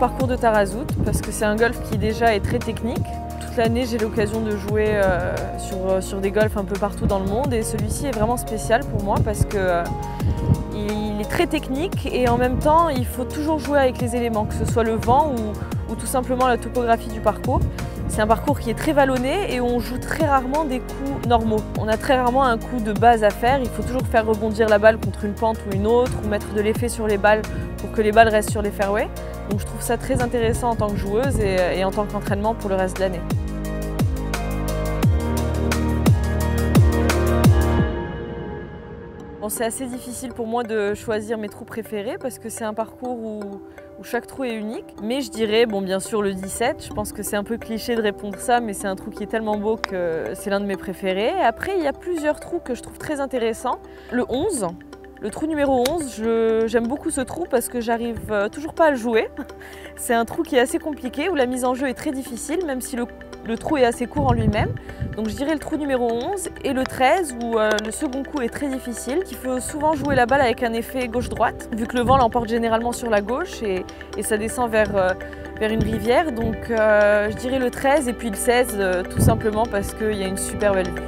parcours de Tarazout parce que c'est un golf qui déjà est très technique. Toute l'année, j'ai l'occasion de jouer sur des golfs un peu partout dans le monde et celui-ci est vraiment spécial pour moi parce que il est très technique et en même temps, il faut toujours jouer avec les éléments, que ce soit le vent ou tout simplement la topographie du parcours. C'est un parcours qui est très vallonné et on joue très rarement des coups normaux. On a très rarement un coup de base à faire. Il faut toujours faire rebondir la balle contre une pente ou une autre ou mettre de l'effet sur les balles pour que les balles restent sur les fairways. Donc je trouve ça très intéressant en tant que joueuse et en tant qu'entraînement pour le reste de l'année. Bon, c'est assez difficile pour moi de choisir mes trous préférés parce que c'est un parcours où chaque trou est unique. Mais je dirais, bon, bien sûr le 17, je pense que c'est un peu cliché de répondre ça, mais c'est un trou qui est tellement beau que c'est l'un de mes préférés. Après, il y a plusieurs trous que je trouve très intéressants. Le 11, le trou numéro 11, j'aime beaucoup ce trou parce que j'arrive toujours pas à le jouer. C'est un trou qui est assez compliqué, où la mise en jeu est très difficile, même si le trou est assez court en lui-même. Donc je dirais le trou numéro 11 et le 13 où le second coup est très difficile. Il faut souvent jouer la balle avec un effet gauche-droite vu que le vent l'emporte généralement sur la gauche et ça descend vers une rivière. Donc je dirais le 13 et puis le 16 tout simplement parce qu'il y a une super belle vue.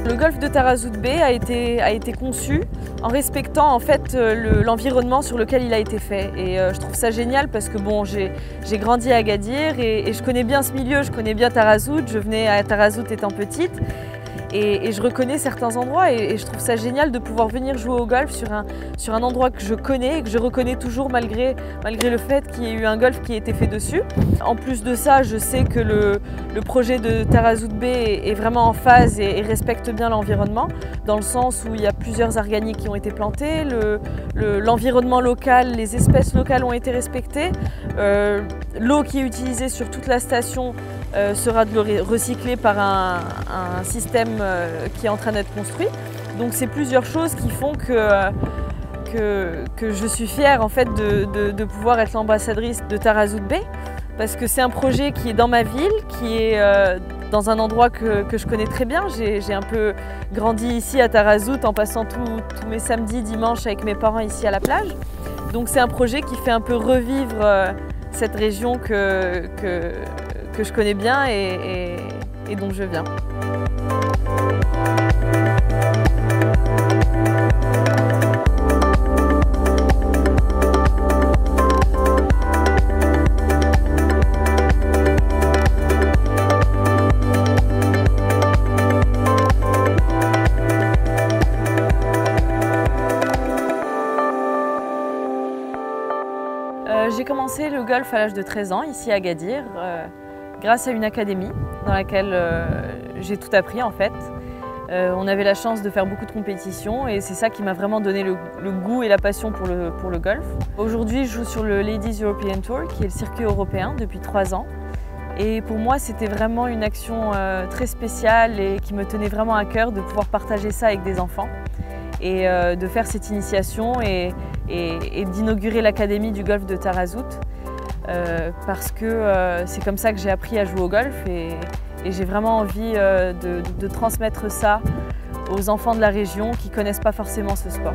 Le golf de Tarazout Bay a été conçu en respectant en fait l'environnement sur lequel il a été fait. Et je trouve ça génial parce que bon, j'ai grandi à Agadir et je connais bien ce milieu, je connais bien Tarazout, je venais à Tarazout étant petite. Et je reconnais certains endroits et je trouve ça génial de pouvoir venir jouer au golf sur un endroit que je connais et que je reconnais toujours malgré le fait qu'il y ait eu un golf qui a été fait dessus. En plus de ça, je sais que le projet de Tarazout Bay est vraiment en phase et respecte bien l'environnement, dans le sens où il y a plusieurs organiques qui ont été plantés, l'environnement local, les espèces locales ont été respectées, l'eau qui est utilisée sur toute la station sera de l'eau recyclée par un système qui est en train d'être construit. Donc c'est plusieurs choses qui font que je suis fière en fait de pouvoir être l'ambassadrice de Tarazout Bay parce que c'est un projet qui est dans ma ville, qui est dans un endroit que je connais très bien. J'ai un peu grandi ici à Tarazout en passant tous mes samedis, dimanches avec mes parents ici à la plage. Donc c'est un projet qui fait un peu revivre cette région que je connais bien et dont je viens. J'ai commencé le golf à l'âge de 13 ans ici à Agadir grâce à une académie dans laquelle j'ai tout appris en fait. On avait la chance de faire beaucoup de compétitions et c'est ça qui m'a vraiment donné le goût et la passion pour le golf. Aujourd'hui, je joue sur le Ladies European Tour qui est le circuit européen depuis 3 ans. Et pour moi, c'était vraiment une action très spéciale et qui me tenait vraiment à cœur de pouvoir partager ça avec des enfants et de faire cette initiation et d'inaugurer l'académie du golf de Tarazout parce que c'est comme ça que j'ai appris à jouer au golf et j'ai vraiment envie de transmettre ça aux enfants de la région qui ne connaissent pas forcément ce sport.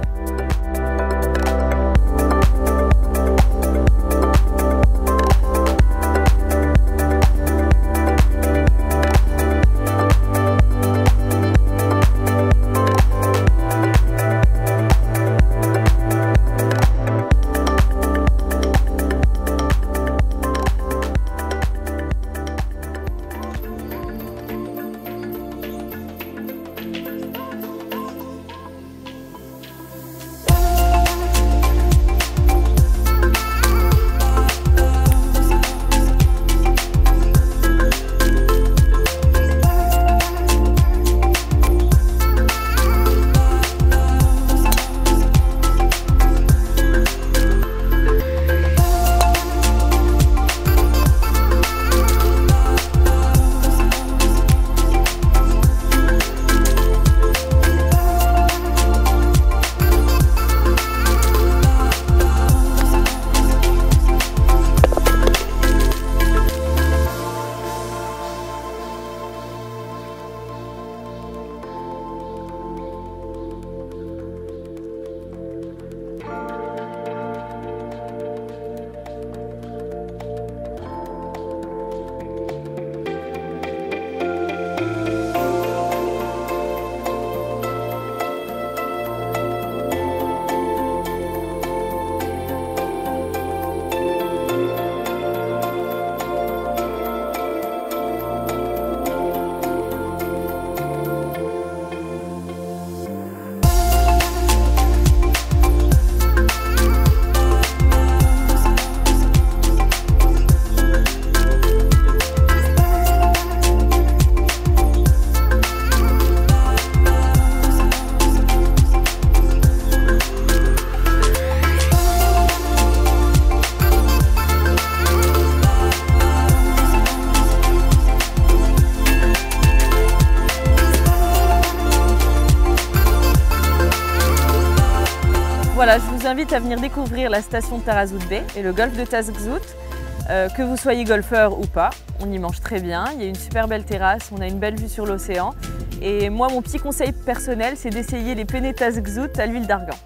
vous invite à venir découvrir la station de Tarazout Bay et le golfe de Tazgzout. Que vous soyez golfeur ou pas, on y mange très bien, il y a une super belle terrasse, on a une belle vue sur l'océan. Et moi, mon petit conseil personnel, c'est d'essayer les penne Tazgzout à l'huile d'argan.